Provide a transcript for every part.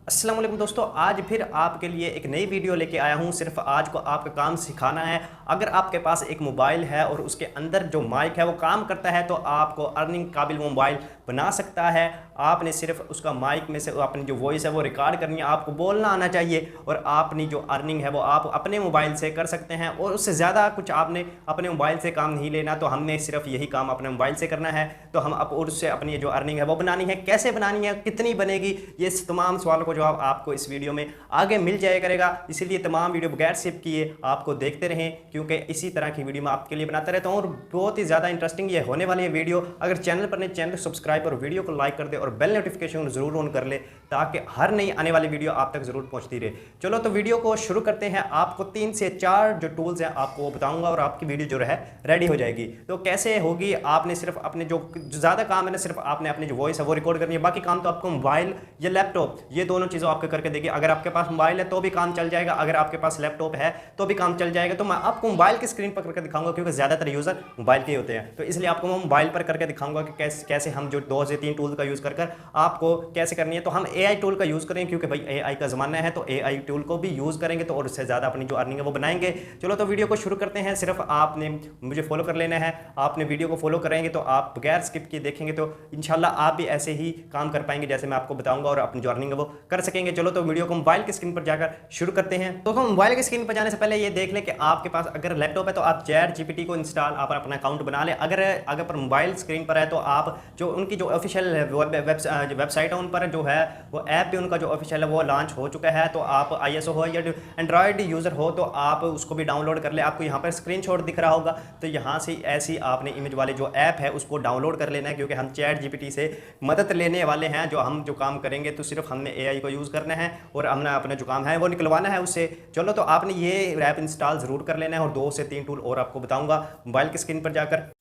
अस्सलाम वालेकुम दोस्तों, आज फिर आपके लिए एक नई वीडियो लेके आया हूँ। सिर्फ आज को आपका काम सिखाना है। अगर आपके पास एक मोबाइल है और उसके अंदर जो माइक है वो काम करता है तो आपको अर्निंग काबिल मोबाइल बना सकता है। आपने सिर्फ उसका माइक में से अपनी जो वॉइस है वो रिकॉर्ड करनी है, आपको बोलना आना चाहिए और अपनी जो अर्निंग है वो आप अपने मोबाइल से कर सकते हैं और उससे ज़्यादा कुछ आपने अपने मोबाइल से काम नहीं लेना। तो हमने सिर्फ यही काम अपने मोबाइल से करना है। तो हम अब उससे अपनी जो अर्निंग है वो बनानी है, कैसे बनानी है, कितनी बनेगी, ये तमाम सवालों को जवाब आपको इस वीडियो में आगे मिल जाया करेगा। इसीलिए तमाम वीडियो बगैर स्किप किए आपको देखते रहें, क्योंकि इसी तरह की वीडियो मैं आपके लिए बनाता रहता हूं और बहुत ही ज़्यादा इंटरेस्टिंग ये होने वाली है वीडियो। अगर चैनल पर नहीं, चैनल को सब्सक्राइब और वीडियो को लाइक कर दे और बेल नोटिफिकेशन जरूर ऑन कर ले ताकि हर नई आने वाली वीडियो आप तक जरूर पहुंचती रहे। चलो तो वीडियो को शुरू करते हैं। आपको 3 से 4 जो टूल्स हैं आपको वो बताऊंगा और आपकी वीडियो जो है रेडी हो जाएगी। तो कैसे होगी, आपने सिर्फ अपने जो ज़्यादा काम है ना, सिर्फ आपने अपनी जो वॉइस है वो रिकॉर्ड करनी है। बाकी काम तो आपको मोबाइल या लैपटॉप, ये दोनों चीज़ों आपको करके देगी। अगर आपके पास मोबाइल है तो भी काम चल जाएगा, अगर आपके पास लैपटॉप है तो भी काम चल जाएगा। तो मैं आपको मोबाइल की स्क्रीन पर करके दिखाऊंगा, क्योंकि ज़्यादातर यूज़र मोबाइल के होते हैं। तो इसलिए आपको मैं मोबाइल पर करके दिखाऊंगा कि कैसे हम जो 2 से 3 टूल का यूज़ कर आपको कैसे करनी है। तो हम AI टूल का यूज़ करें, क्योंकि भाई AI का ज़माना है, तो AI टूल को भी यूज़ करेंगे तो और उससे ज़्यादा अपनी जो अर्निंग है वो बनाएंगे। चलो तो वीडियो को शुरू करते हैं। सिर्फ आपने मुझे फॉलो कर लेना है। आपने वीडियो को फॉलो करेंगे तो आप बगैर स्किप किए देखेंगे तो इंशाल्लाह आप भी ऐसे ही काम कर पाएंगे जैसे मैं आपको बताऊंगा और अपनी जो अर्निंग है वो कर सकेंगे। चलो तो वीडियो को मोबाइल की स्क्रीन पर जाकर शुरू करते हैं। तो मोबाइल की स्क्रीन पर जाने से पहले ये देख लें कि आपके पास अगर लैपटॉप है तो आप ChatGPT को इंस्टॉल, आप अपना अकाउंट बना लें। अगर पर मोबाइल स्क्रीन पर है तो आप जो उनकी जो ऑफिशियल वेबसाइट है उन पर जो है वो ऐप भी उनका जो ऑफिशियल है वो लॉन्च हो चुका है। तो आप ISO हो या एंड्रॉयड यूज़र हो तो आप उसको भी डाउनलोड कर ले। आपको यहाँ पर स्क्रीनशॉट दिख रहा होगा, तो यहाँ से ऐसी आपने इमेज वाले जो ऐप है उसको डाउनलोड कर लेना है, क्योंकि हम ChatGPT से मदद लेने वाले हैं। जो काम करेंगे तो सिर्फ हमने AI को यूज़ करना है और हमने अपना जो काम है वो निकलवाना है उससे। चलो तो आपने ये ऐप इंस्टॉल ज़रूर कर लेना है और 2 से 3 टूल और आपको बताऊँगा मोबाइल की स्क्रीन पर जाकर।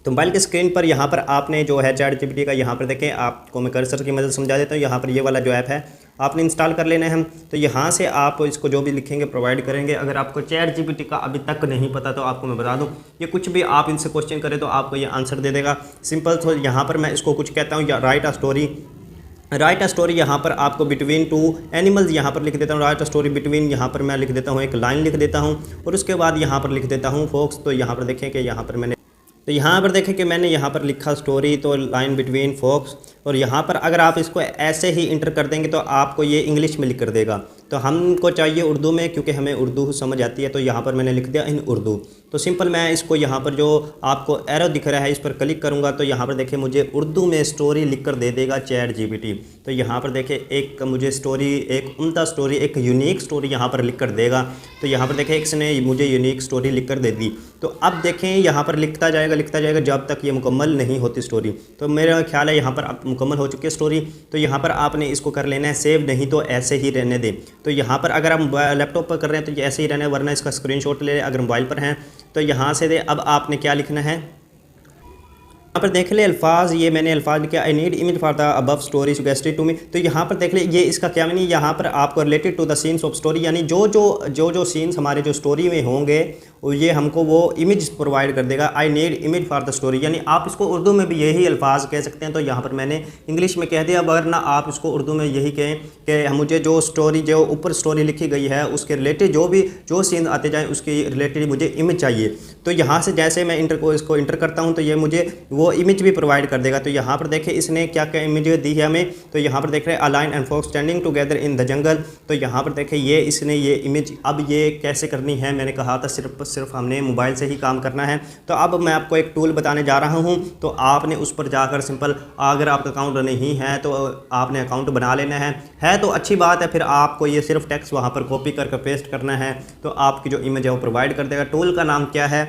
तो मोबाइल की स्क्रीन पर यहाँ पर आपने जो है ChatGPT का, यहाँ पर देखें, आपको मैं कर्सर की मदद समझा देता हूँ। यहाँ पर ये वाला जो ऐप है आपने इंस्टॉल कर लेना है। तो यहाँ से आप इसको जो भी लिखेंगे प्रोवाइड करेंगे। अगर आपको ChatGPT का अभी तक नहीं पता तो आपको मैं बता दूँ, ये कुछ भी आप इनसे क्वेश्चन करें तो आपको ये आंसर दे देगा सिंपल। तो यहाँ पर मैं इसको कुछ कहता हूँ, राइट अ स्टोरी यहाँ पर आपको बिटवीन 2 एनिमल्स यहाँ पर लिख देता हूँ। राइट अ स्टोरी बिटवीन, यहाँ पर मैं लिख देता हूँ, एक लाइन लिख देता हूँ और उसके बाद यहाँ पर लिख देता हूँ फॉक्स। तो यहाँ पर देखें कि यहाँ पर मैंने यहाँ पर लिखा स्टोरी, तो लाइन बिटवीन फॉक्स। और यहाँ पर अगर आप इसको ऐसे ही इंटर कर देंगे तो आपको ये इंग्लिश में लिख कर देगा। तो हमको चाहिए उर्दू में, क्योंकि हमें उर्दू समझ आती है। तो यहाँ पर मैंने लिख दिया इन उर्दू। तो सिंपल मैं इसको यहाँ पर जो आपको एरो दिख रहा है इस पर क्लिक करूँगा तो यहाँ पर देखिए मुझे उर्दू में स्टोरी लिख कर दे देगा ChatGPT। तो यहाँ पर देखिए एक मुझे स्टोरी, एक उम्दा स्टोरी, एक यूनिक स्टोरी यहाँ पर लिख कर देगा। तो यहाँ पर देखिए इसने मुझे यूनिक स्टोरी लिख कर दे दी। तो अब देखें यहाँ पर लिखता जाएगा जब तक ये मुकम्मल नहीं होती स्टोरी। तो मेरा ख्याल है यहाँ पर अब मुकम्मल हो चुकी है स्टोरी। तो यहाँ पर आपने इसको कर लेना है सेव, नहीं तो ऐसे ही रहने दें। तो यहाँ पर अगर आप लैपटॉप पर कर रहे हैं तो ये ऐसे ही रहना है, वरना इसका स्क्रीनशॉट ले लें। अगर मोबाइल पर हैं तो यहाँ से दे। अब आपने क्या लिखना है, यहाँ पर देख ले अल्फाज, ये मैंने अल्फाज लिखा, I need image for the above story suggested to me. तो यहाँ पर देख ले ये इसका क्या मीनिंग, यहाँ पर आपको related to the scenes of story, यानी जो सीन्स हमारे जो स्टोरी में होंगे ये हमको वो इमेज प्रोवाइड कर देगा। आई need image for the story, यानी आप इसको उर्दू में भी यही अल्फाज कह सकते हैं। तो यहाँ पर मैंने इंग्लिश में कह दिया, वरना आप इसको उर्दू में यही कहें कि मुझे जो स्टोरी, जो ऊपर स्टोरी लिखी गई है उसके रिलेटेड जो सीन आते जाएँ उसके रिलेटेड मुझे इमेज चाहिए। तो यहाँ से जैसे मैं इसको इंटर करता हूँ तो ये मुझे वो इमेज भी प्रोवाइड कर देगा। तो यहाँ पर देखें इसने क्या क्या इमेज दी है हमें। तो यहाँ पर देख रहे हैं a lion and fox standing together in the jungle. तो यहाँ पर देखें इसने ये इमेज, अब ये कैसे करनी है, मैंने कहा था सिर्फ हमने मोबाइल से ही काम करना है। तो अब मैं आपको एक टूल बताने जा रहा हूँ। तो आपने उस पर जाकर सिंपल, अगर आपका अकाउंट नहीं है तो आपने अकाउंट बना लेना है तो अच्छी बात है। फिर आपको ये सिर्फ टेक्स्ट वहाँ पर कॉपी करके पेस्ट करना है तो आपकी जो इमेज है वो प्रोवाइड कर देगा। टूल का नाम क्या है,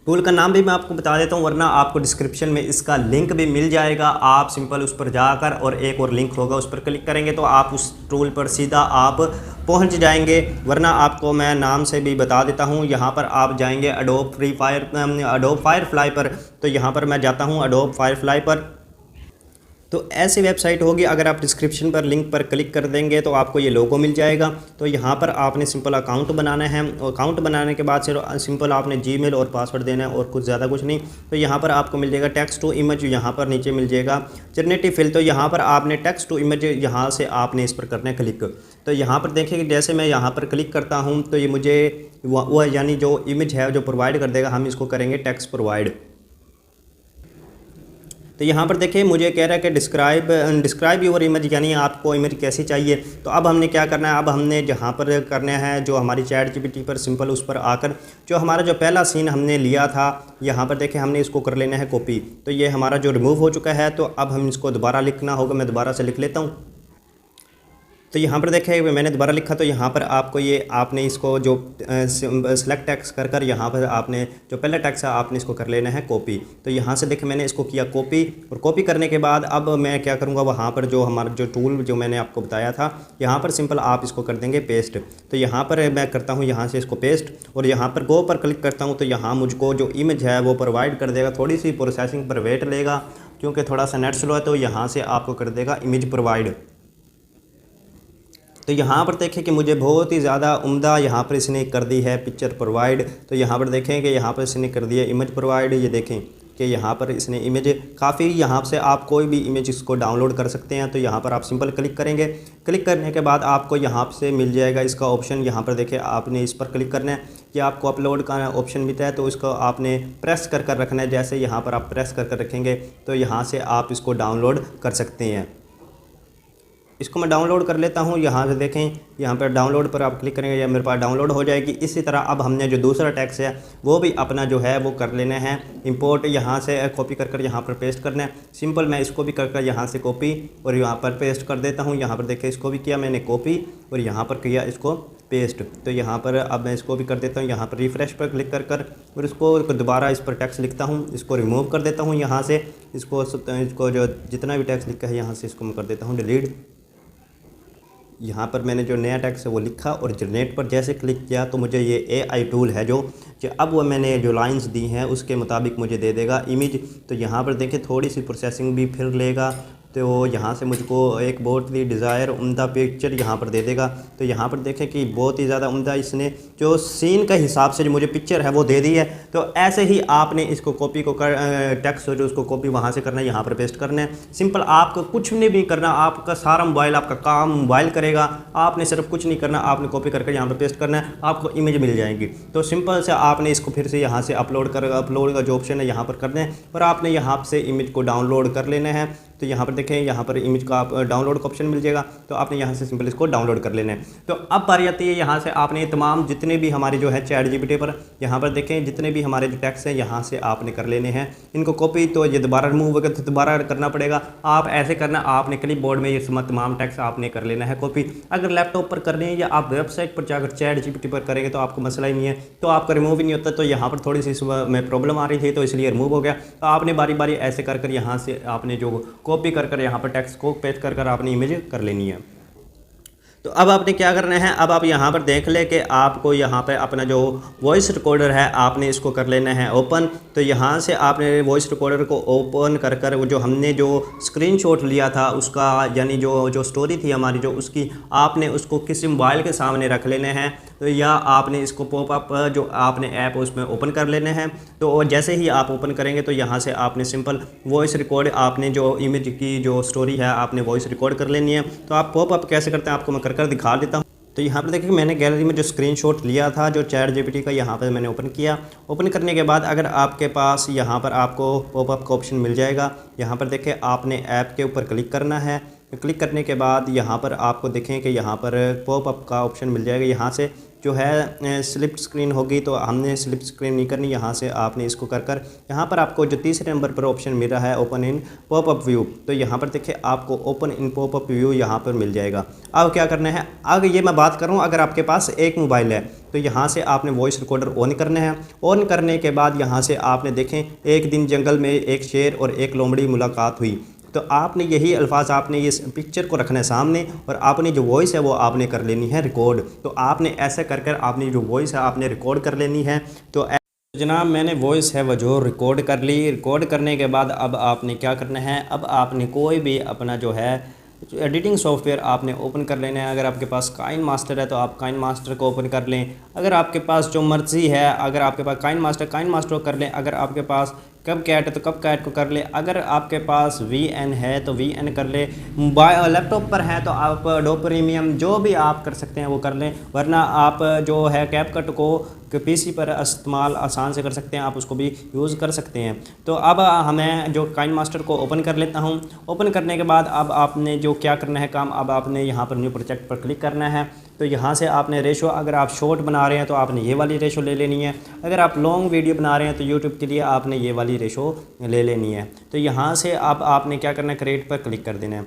टूल का नाम भी मैं आपको बता देता हूँ, वरना आपको डिस्क्रिप्शन में इसका लिंक भी मिल जाएगा। आप सिंपल उस पर जाकर और एक और लिंक होगा उस पर क्लिक करेंगे तो आप उस टूल पर सीधा आप पहुँच जाएंगे। वरना आपको मैं नाम से भी बता देता हूँ। यहाँ पर आप जाएंगे अडोब फायरफ्लाई पर। तो यहाँ पर मैं जाता हूँ अडोब फायरफ्लाई पर। तो ऐसी वेबसाइट होगी, अगर आप डिस्क्रिप्शन पर लिंक पर क्लिक कर देंगे तो आपको ये लोगो मिल जाएगा। तो यहाँ पर आपने सिंपल अकाउंट बनाना है, अकाउंट बनाने के बाद सिर्फ सिंपल आपने जीमेल और पासवर्ड देना है और कुछ ज़्यादा कुछ नहीं। तो यहाँ पर आपको मिल जाएगा टेक्स्ट टू इमेज, यहाँ पर नीचे मिल जाएगा जनरेटिव फिल। तो यहाँ पर आपने टेक्स्ट टू इमेज यहाँ से आपने इस पर करना है क्लिक। तो यहाँ पर देखिए कि जैसे मैं यहाँ पर क्लिक करता हूँ तो ये मुझे वह यानी जो इमेज है जो प्रोवाइड कर देगा, हम इसको करेंगे टेक्स्ट प्रोवाइड। तो यहाँ पर देखिए मुझे कह रहा है कि डिस्क्राइब योर इमेज, यानी आपको इमेज कैसी चाहिए। तो अब हमने क्या करना है, अब हमने जहाँ पर करना है जो हमारी चैट जीपीटी पर सिंपल उस पर आकर जो हमारा जो पहला सीन हमने लिया था, यहाँ पर देखिए हमने इसको कर लेना है कॉपी। तो ये हमारा जो रिमूव हो चुका है, तो अब हम इसको दोबारा लिखना होगा। मैं दोबारा से लिख लेता हूँ। तो यहाँ पर देखिए मैंने दोबारा लिखा, तो यहाँ पर आपको ये आपने इसको जो सेलेक्ट टेक्स्ट कर यहाँ पर आपने जो पहला टेक्स्ट है आपने इसको कर लेना है कॉपी। तो यहाँ से देखिए मैंने इसको किया कॉपी, और कॉपी करने के बाद अब मैं क्या करूँगा, वहाँ पर जो हमारा जो टूल जो मैंने आपको बताया था, यहाँ पर सिंपल आप इसको कर देंगे पेस्ट। तो यहाँ पर मैं करता हूँ यहाँ से इसको पेस्ट, और यहाँ पर गो पर क्लिक करता हूँ। तो यहाँ मुझको जो इमेज है वो प्रोवाइड कर देगा। थोड़ी सी प्रोसेसिंग पर वेट लेगा क्योंकि थोड़ा सा नेट स्लो है, तो यहाँ से आपको कर देगा इमेज प्रोवाइड। तो यहाँ पर देखें कि मुझे बहुत ही ज़्यादा उम्दा यहाँ पर इसने कर दी है पिक्चर प्रोवाइड। तो यहाँ पर देखें कि यहाँ पर इसने कर दिया इमेज प्रोवाइड। ये देखें कि यहाँ पर इसने इमेज काफ़ी, यहाँ से आप कोई भी इमेज इसको डाउनलोड कर सकते हैं। तो यहाँ पर आप सिंपल क्लिक करेंगे, क्लिक करने के बाद आपको यहाँ से मिल जाएगा इसका ऑप्शन। यहाँ पर देखिए आपने इस पर क्लिक करना है कि आपको अपलोड का ऑप्शन मिलता है, तो इसको आपने प्रेस कर रखना है। जैसे यहाँ पर आप प्रेस कर रखेंगे तो यहाँ से आप इसको डाउनलोड कर सकते हैं। इसको मैं डाउनलोड कर लेता हूँ। यहाँ से देखें, यहाँ पर डाउनलोड पर आप क्लिक करेंगे या मेरे पास डाउनलोड हो जाएगी। इसी तरह अब हमने जो दूसरा टेक्स्ट है वो भी अपना जो है वो कर लेना है इंपोर्ट। यहाँ से कॉपी कर यहाँ पर पेस्ट करना है। सिंपल मैं इसको भी कर यहाँ से कॉपी और यहाँ पर पेस्ट कर देता हूँ। यहाँ पर देखिए इसको भी किया मैंने कॉपी और यहाँ पर किया इसको पेस्ट। तो यहाँ पर अब मैं इसको भी कर देता हूँ। यहाँ पर रिफ़्रेश पर क्लिक कर और इसको दोबारा इस पर टेक्स्ट लिखता हूँ, इसको रिमूव कर देता हूँ। यहाँ से इसको जो जितना भी टेक्स्ट लिखा है यहाँ से इसको मैं कर देता हूँ डिलीट। यहाँ पर मैंने जो नया टेक्स्ट है वो लिखा और जनरेट पर जैसे क्लिक किया तो मुझे ये AI टूल है जो अब वो मैंने जो लाइंस दी हैं उसके मुताबिक मुझे दे देगा इमेज। तो यहाँ पर देखिए थोड़ी सी प्रोसेसिंग भी फिर लेगा, तो यहाँ से मुझको एक बहुत ही डिज़ायर उम्दा पिक्चर यहाँ पर दे देगा। तो यहाँ पर देखें कि बहुत ही ज़्यादा उम्दा इसने जो सीन का हिसाब से जो मुझे पिक्चर है वो दे दी है। तो ऐसे ही आपने इसको कॉपी को कर टेक्स्ट जो उसको कॉपी वहाँ से करना है, यहाँ पर पेस्ट करना है। सिंपल आपको कुछ नहीं भी करना, आपका सारा मोबाइल आपका काम मोबाइल करेगा। आपने सिर्फ कुछ नहीं करना, आपने कॉपी करके यहाँ पर पेस्ट करना है, आपको इमेज मिल जाएगी। तो सिंपल से आपने इसको फिर से यहाँ से अपलोड का जो ऑप्शन है यहाँ पर करना है और आपने यहाँ से इमेज को डाउनलोड कर लेना है। तो यहाँ पर देखें, यहाँ पर इमेज का आप डाउनलोड का ऑप्शन मिल जाएगा, तो आपने यहाँ से सिंपल इसको डाउनलोड कर लेना है। तो अब बारी आती है यहाँ से आपने तमाम जितने भी हमारे जो है चैट जीपीटी पर यहाँ पर देखें जितने भी हमारे जो टेक्स्ट हैं यहाँ से आपने कर लेने हैं इनको कॉपी। तो ये दोबारा रिमूव होगा तो दोबारा करना पड़ेगा। आप ऐसे करना, आपने क्लिप बोर्ड में ये तमाम टेक्स्ट आपने कर लेना है कॉपी। अगर लैपटॉप पर करने या आप वेबसाइट पर जाकर चैट जीपीटी पर करेंगे तो आपको मसला ही नहीं है, तो आपका रिमूव ही नहीं होता। तो यहाँ पर थोड़ी सी सुबह में प्रॉब्लम आ रही थी तो इसलिए रिमूव हो गया। तो आपने बारी बारी ऐसे कर यहाँ से आपने जो कॉपी कर यहाँ पर टेक्स्ट को पेस्ट कर आपने इमेज कर लेनी है। तो अब आपने क्या करना है, अब आप यहाँ पर देख ले कि आपको यहाँ पे अपना जो वॉइस रिकॉर्डर है आपने इसको कर लेना है ओपन। तो यहाँ से आपने वॉइस रिकॉर्डर को ओपन कर वो जो हमने जो स्क्रीनशॉट लिया था उसका यानी जो स्टोरी थी हमारी जो उसकी आपने उसको किसी मोबाइल के सामने रख लेने हैं। तो या आपने इसको पॉपअप जो आपने ऐप उसमें ओपन कर लेने हैं। तो जैसे ही आप ओपन करेंगे तो यहाँ से आपने सिंपल वॉइस रिकॉर्ड आपने जो इमेज की जो स्टोरी है आपने वॉइस रिकॉर्ड कर लेनी है। तो आप पॉपअप कैसे करते हैं आपको मैं कर दिखा देता हूँ। तो यहाँ पर देखिए मैंने गैलरी में जो स्क्रीनशॉट लिया था जो चैट जीपीटी का यहाँ पर मैंने ओपन किया। ओपन करने के बाद अगर आपके पास यहाँ पर आपको पॉपअप का ऑप्शन मिल जाएगा। यहाँ पर देखिए आपने ऐप के ऊपर क्लिक करना है। क्लिक करने के बाद यहाँ पर आपको देखें कि यहाँ पर पॉपअप का ऑप्शन मिल जाएगा। यहाँ से जो है स्लिप स्क्रीन होगी तो हमने स्लिप स्क्रीन नहीं करनी। यहाँ से आपने इसको कर यहाँ पर आपको जो तीसरे नंबर पर ऑप्शन मिल रहा है ओपन इन पॉपअप व्यू, तो यहाँ पर देखिए आपको ओपन इन पॉपअप व्यू यहाँ पर मिल जाएगा। अब क्या करना है, अगर ये मैं बात करूँ अगर आपके पास एक मोबाइल है तो यहाँ से आपने वॉइस रिकॉर्डर ऑन करना है। ऑन करने के बाद यहाँ से आपने देखें एक दिन जंगल में एक शेर और एक लोमड़ी मुलाकात हुई। तो आपने यही अल्फाज आपने ये पिक्चर को रखना है सामने और आपने जो वॉइस है वो आपने कर लेनी है रिकॉर्ड। तो आपने ऐसे कर आपने जो वॉइस है आपने रिकॉर्ड कर लेनी है। तो तो जनाब मैंने वॉइस है वो जो रिकॉर्ड कर ली। रिकॉर्ड करने के बाद अब आपने क्या करना है, अब आपने कोई भी अपना जो है एडिटिंग सॉफ्टवेयर आपने ओपन कर लेना है। अगर आपके पास काइन मास्टर है तो आप काइन मास्टर को ओपन कर लें। अगर आपके पास जो मर्ज़ी है, अगर आपके पास काइन मास्टर को कर लें। अगर आपके पास कब कैट है तो कब कैट को कर ले। अगर आपके पास वी है तो वी कर ले। मोबाइल लैपटॉप पर है तो आप डो प्रीमियम जो भी आप कर सकते हैं वो कर लें, वरना आप जो है कैपकट को पीसी पर इस्तेमाल आसान से कर सकते हैं, आप उसको भी यूज़ कर सकते हैं। तो अब हमें जो काइन मास्टर को ओपन कर लेता हूं। ओपन करने के बाद अब आपने जो क्या करना है काम, अब आपने यहां पर न्यू प्रोजेक्ट पर क्लिक करना है। तो यहाँ से आपने रेशो, अगर आप शॉर्ट बना रहे हैं तो आपने ये वाली रेशो ले लेनी है। अगर आप लॉन्ग वीडियो बना रहे हैं तो यूट्यूब के लिए आपने ये वाली रेशो ले लेनी है। तो यहाँ से अब आपने क्या करना है, क्रिएट पर क्लिक कर देना है।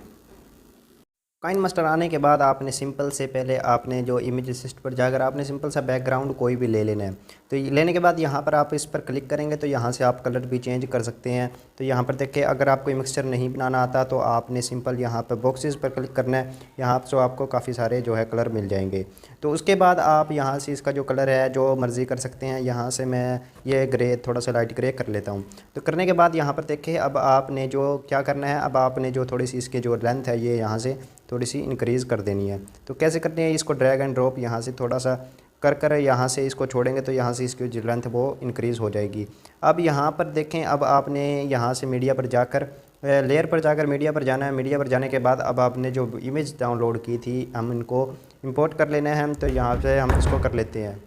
काइन मास्टर आने के बाद आपने सिंपल से पहले आपने जो इमेज असिस्ट पर जाकर आपने सिंपल सा बैकग्राउंड कोई भी ले लेना है। तो लेने के बाद यहाँ पर आप इस पर क्लिक करेंगे तो यहाँ से आप कलर भी चेंज कर सकते हैं। तो यहाँ पर देखिए, अगर आपको मिक्सचर नहीं बनाना आता तो आपने सिंपल यहाँ पर बॉक्सेस पर क्लिक करना है। यहाँ से आपको काफ़ी सारे जो है कलर मिल जाएंगे। तो उसके बाद आप यहाँ से इसका जो कलर है जो मर्ज़ी कर सकते हैं। यहाँ से मैं ये ग्रे, थोड़ा सा लाइट ग्रे कर लेता हूँ। तो करने के बाद यहाँ पर देखिए, अब आपने जो क्या करना है, अब आपने जो थोड़ी सी इसके जो लेंथ है ये यहाँ से थोड़ी सी इंक्रीज़ कर देनी है। तो कैसे करनी है, इसको ड्रैग एंड ड्रॉप यहाँ से थोड़ा सा कर यहाँ से इसको छोड़ेंगे तो यहाँ से इसकी जो लेंथ वो इंक्रीज़ हो जाएगी। अब यहाँ पर देखें, अब आपने यहाँ से मीडिया पर जाकर लेयर पर जाकर मीडिया पर जाना है। मीडिया पर जाने के बाद अब आपने जो इमेज डाउनलोड की थी हम इनको इंपोर्ट कर लेना है। तो यहाँ से हम इसको कर लेते हैं।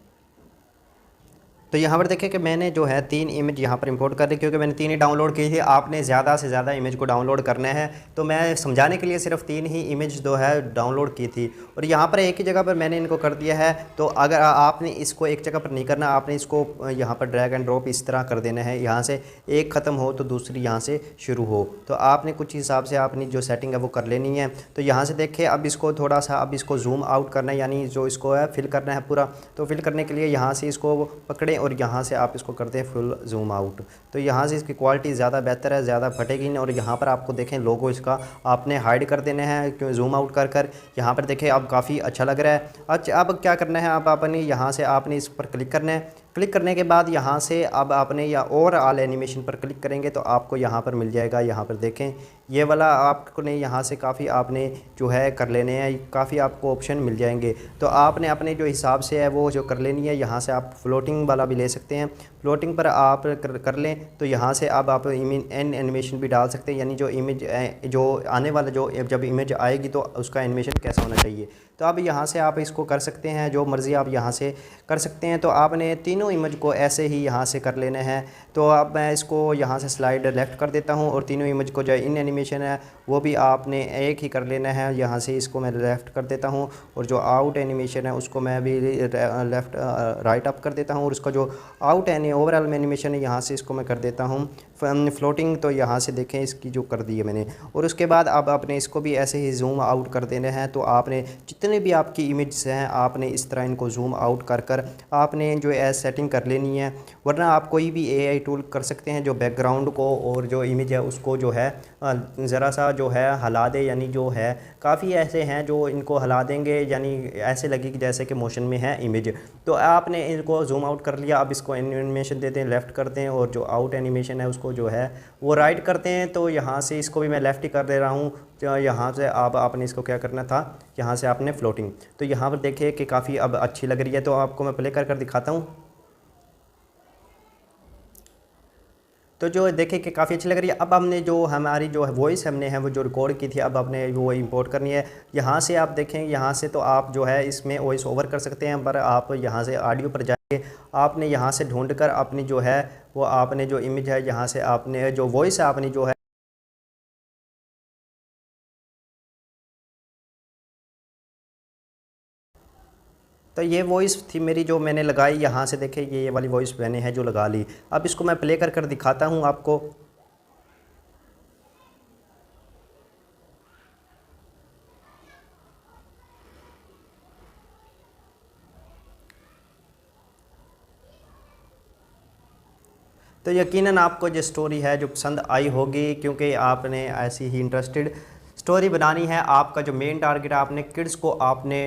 तो यहाँ पर देखें कि मैंने जो है 3 इमेज यहाँ पर इंपोर्ट कर ली, क्योंकि मैंने 3 ही डाउनलोड की थी। आपने ज़्यादा से ज़्यादा इमेज को डाउनलोड करना है, तो मैं समझाने के लिए सिर्फ 3 ही इमेज जो है डाउनलोड की थी। और यहाँ पर एक ही जगह पर मैंने इनको कर दिया है। तो अगर आपने इसको एक जगह पर नहीं करना, आपने इसको यहाँ पर ड्रैग एंड ड्रॉप इस तरह कर देना है। यहाँ से एक ख़त्म हो तो दूसरी यहाँ से शुरू हो। तो आपने कुछ हिसाब से अपनी जो सेटिंग है वो कर लेनी है। तो यहाँ से देखें, अब इसको थोड़ा सा अब इसको जूम आउट करना है, यानी जो इसको है फिल करना है पूरा। तो फिल करने के लिए यहाँ से इसको पकड़ें और यहाँ से आप इसको करते हैं फुल जूम आउट। तो यहाँ से इसकी क्वालिटी ज़्यादा बेहतर है, ज़्यादा फटेगी नहीं। और यहाँ पर आपको देखें लोगो इसका आपने हाइड कर देना है, क्यों जूम आउट कर कर यहाँ पर देखें अब काफ़ी अच्छा लग रहा है। अच्छा, अब क्या करना है, अब आपने यहाँ से आपने इस पर क्लिक करना है। क्लिक करने के बाद यहाँ से अब आपने या और ऑल एनिमेशन पर क्लिक करेंगे तो आपको यहाँ पर मिल जाएगा। यहाँ पर देखें ये वाला आपको ने यहाँ से काफ़ी आपने जो है कर लेने हैं, काफ़ी आपको ऑप्शन मिल जाएंगे। तो आपने अपने जो हिसाब से है वो जो कर लेनी है। यहाँ से आप फ्लोटिंग वाला भी ले सकते हैं, फ्लोटिंग पर आप कर लें। तो यहाँ से अब आप एन एनिमेशन भी डाल सकते हैं, यानी जो इमेज जो आने वाला जो जब इमेज आएगी तो उसका एनिमेशन कैसा होना चाहिए। तो अब यहाँ से आप इसको कर सकते हैं, जो मर्ज़ी आप यहाँ से कर सकते हैं। तो आपने तीनों इमेज को ऐसे ही यहाँ से कर लेना है। तो अब मैं इसको यहाँ से स्लाइड लेफ़्ट कर देता हूँ और तीनों इमेज को जो इन एनिमेशन है वो भी आपने एक ही कर लेना है। यहाँ से इसको मैं लेफ़्ट कर देता हूँ और जो आउट एनिमेशन है उसको मैं भी लेफ़्ट राइट अप कर देता हूँ। और उसका जो आउट ओवरऑल एनिमेशन है यहाँ से इसको मैं कर देता हूँ फ्लोटिंग। तो यहाँ से देखें इसकी जो कर दी है मैंने। और उसके बाद अब आपने इसको भी ऐसे ही जूम आउट कर देना है। तो आपने जितने भी आपकी इमेज हैं आपने इस तरह इनको जूम आउट कर कर आपने जो है सेटिंग कर लेनी है। वरना आप कोई भी एआई टूल कर सकते हैं जो बैकग्राउंड को और जो इमेज है उसको जो है ज़रा सा जो है हिला दे, यानी जो है काफ़ी ऐसे हैं जो इनको हिला देंगे, यानी ऐसे लगेगी जैसे कि मोशन में है इमेज। तो आपने इनको जूम आउट कर लिया। अब इसको एनिमेशन देते हैं, लेफ़्ट करते हैं और जो आउट एनिमेशन है उसको जो है वो राइट करते हैं। तो यहाँ से इसको भी मैं लेफ़्ट ही कर दे रहा हूँ। तो यहाँ से आप आपने इसको क्या करना था, यहाँ से आपने फ्लोटिंग। तो यहाँ पर देखिए कि काफ़ी अब अच्छी लग रही है। तो आपको मैं प्ले कर दिखाता हूँ। तो जो देखें कि काफ़ी अच्छी लग रही है। अब हमने जो हमारी जो वॉइस हमने है वो जो रिकॉर्ड की थी अब आपने वो इंपोर्ट करनी है। यहाँ से आप देखें, यहाँ से तो आप जो है इसमें वॉइस ओवर कर सकते हैं, पर आप यहाँ से ऑडियो पर जाके आपने यहाँ से ढूंढ कर अपनी जो है वो आपने जो इमेज है यहाँ से आपने जो वॉइस है अपनी जो है तो ये वॉइस थी मेरी जो मैंने लगाई। यहाँ से देखें ये वाली वॉइस मैंने है जो लगा ली। अब इसको मैं प्ले कर दिखाता हूँ आपको। तो यकीनन आपको जो स्टोरी है जो पसंद आई होगी, क्योंकि आपने ऐसी ही इंटरेस्टेड स्टोरी बनानी है। आपका जो मेन टारगेट है, आपने किड्स को आपने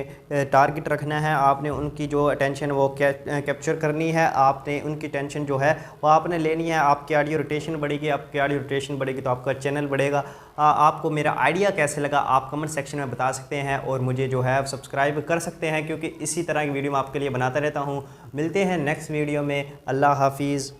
टारगेट रखना है, आपने उनकी जो अटेंशन वो कैप्चर करनी है, आपने उनकी टेंशन जो है वो आपने लेनी है। आपकी ऑडियो रोटेशन बढ़ेगी, आपकी ऑडियो रोटेशन बढ़ेगी तो आपका चैनल बढ़ेगा। आपको मेरा आइडिया कैसे लगा आप कमेंट सेक्शन में बता सकते हैं और मुझे जो है सब्सक्राइब कर सकते हैं, क्योंकि इसी तरह की वीडियो मैं आपके लिए बनाता रहता हूँ। मिलते हैं नेक्स्ट वीडियो में। अल्लाह हाफिज़।